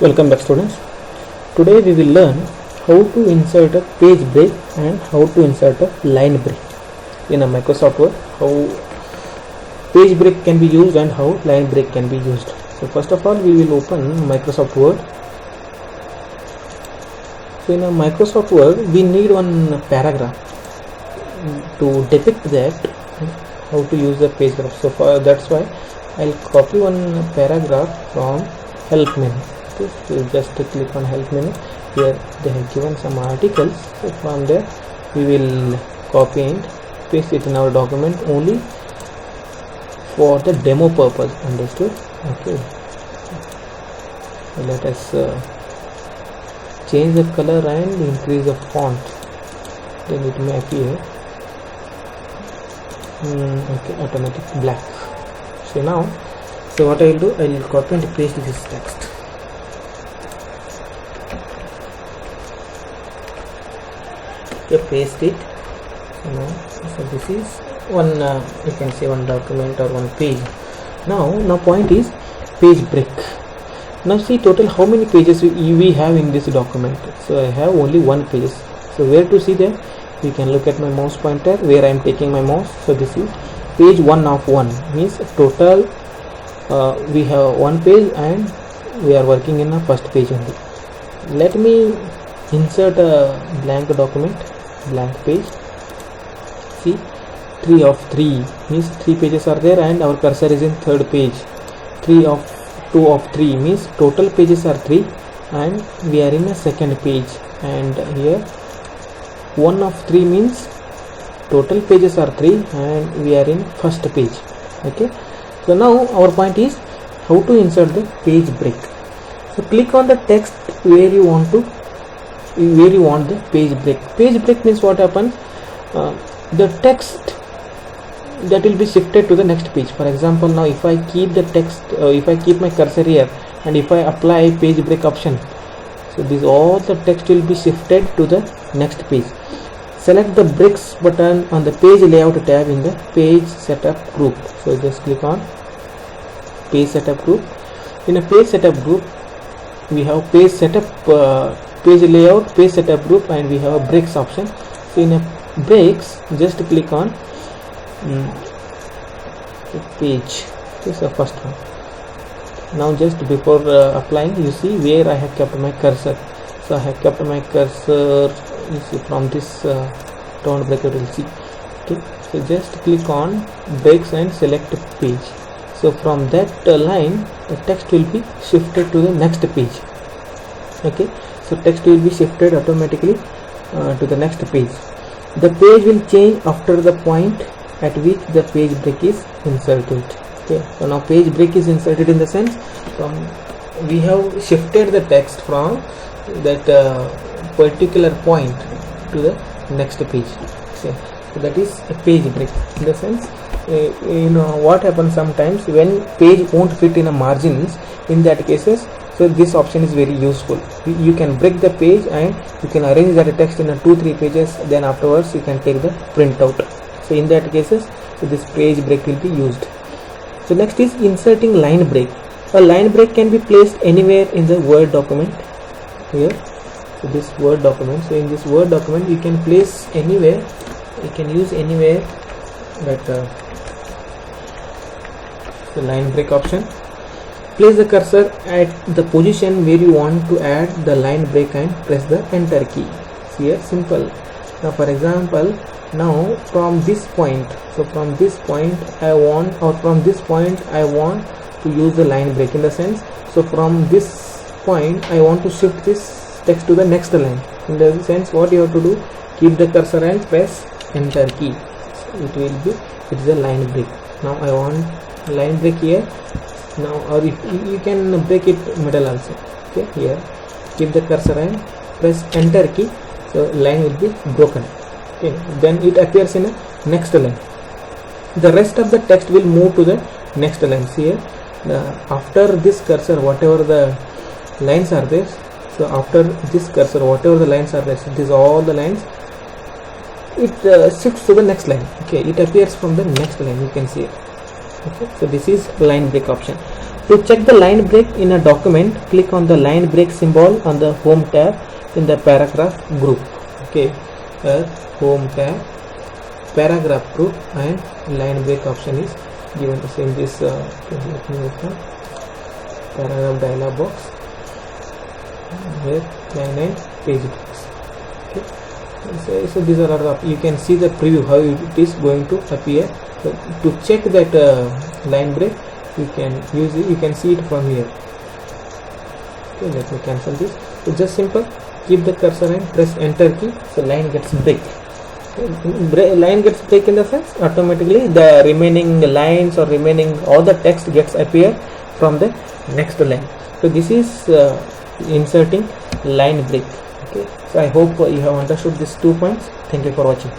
Welcome back, students. Today we will learn how to insert a page break and how to insert a line break in a Microsoft Word. How page break can be used and how line break can be used. So first of all, we will open Microsoft Word. So in a Microsoft Word, we need one paragraph to depict that how to use the page break. So that's why I'll copy one paragraph from help menu. So just click on help menu. Here they have given some articles, so from there we will copy and paste it in our document only for the demo purpose. Understood? Okay, so let us change the color and increase the font, then it may appear okay, automatic black. So now, so what I will do, I will copy and paste this text. Okay, paste it. So this is one you can say one document or one page. Now point is page break. Now see total how many pages we have in this document. So I have only one page. So where to see them? You can look at my mouse pointer where I am taking my mouse. So this is page 1 of 1, means total we have one page and we are working in a first page only. Let me insert a blank document, blank page. See, 3 of 3 means 3 pages are there and our cursor is in third page. 2 of 3 means total pages are 3 and we are in a second page, and here 1 of 3 means total pages are 3 and we are in first page. Okay, so now our point is how to insert the page break. So click on the text where you want the page break. Page break means what happens, the text that will be shifted to the next page. For example, now if I keep the text, if I keep my cursor here and if I apply page break option, so this all the text will be shifted to the next page. Select the breaks button on the page layout tab in the page setup group. So just click on page setup group. In a page setup group we have page setup, page layout, page setup group, and we have a breaks option. So in a breaks, just click on page. This is the first one. Now just before applying, you see where I have kept my cursor. So I have kept my cursor, you see from this round bracket will see. Okay, so just click on breaks and select page. So from that line the text will be shifted to the next page. Okay, so text will be shifted automatically to the next page. The page will change after the point at which the page break is inserted. Okay, so now page break is inserted in the sense from we have shifted the text from that particular point to the next page. So that is a page break. In the sense, you know what happens sometimes when page won't fit in a margins, in that cases, so this option is very useful. You can break the page and you can arrange that text in a 2-3 pages, then afterwards you can take the printout. So in that cases, so this page break will be used. So next is inserting line break. A line break can be placed anywhere in the Word document. Here, so this Word document. So in this Word document, you can place anywhere. You can use anywhere that the line break option. Place the cursor at the position where you want to add the line break and press the enter key. See here, simple. Now for example, now from this point, so from this point I want, or from this point I want to use the line break, in the sense, so from this point I want to shift this text to the next line. In the sense, what you have to do, keep the cursor and press enter key. So it is a line break. Now I want line break here. Now, or if you can break it middle also. Okay, here keep the cursor and press enter key, so line will be broken. Okay, then it appears in a next line. The rest of the text will move to the next line. See here, after this cursor, whatever the lines are there, so after this cursor, whatever the lines are there, so these all the lines, it shifts to the next line. Okay, it appears from the next line, you can see it. Okay, so this is line break option. To check the line break in a document, click on the line break symbol on the home tab in the paragraph group. Okay, home tab, paragraph group, and line break option is given in this paragraph dialog box. Here line and page breaks. Okay, so these are the, you can see the preview how it is going to appear. So to check that line break, you can use it, you can see it from here. Okay, let me cancel this. So just simple, keep the cursor and press enter key, so line gets break. Line gets break in the sense automatically the remaining lines or remaining all the text gets appear from the next line. So this is inserting line break. Okay, so I hope you have understood these 2 points. Thank you for watching.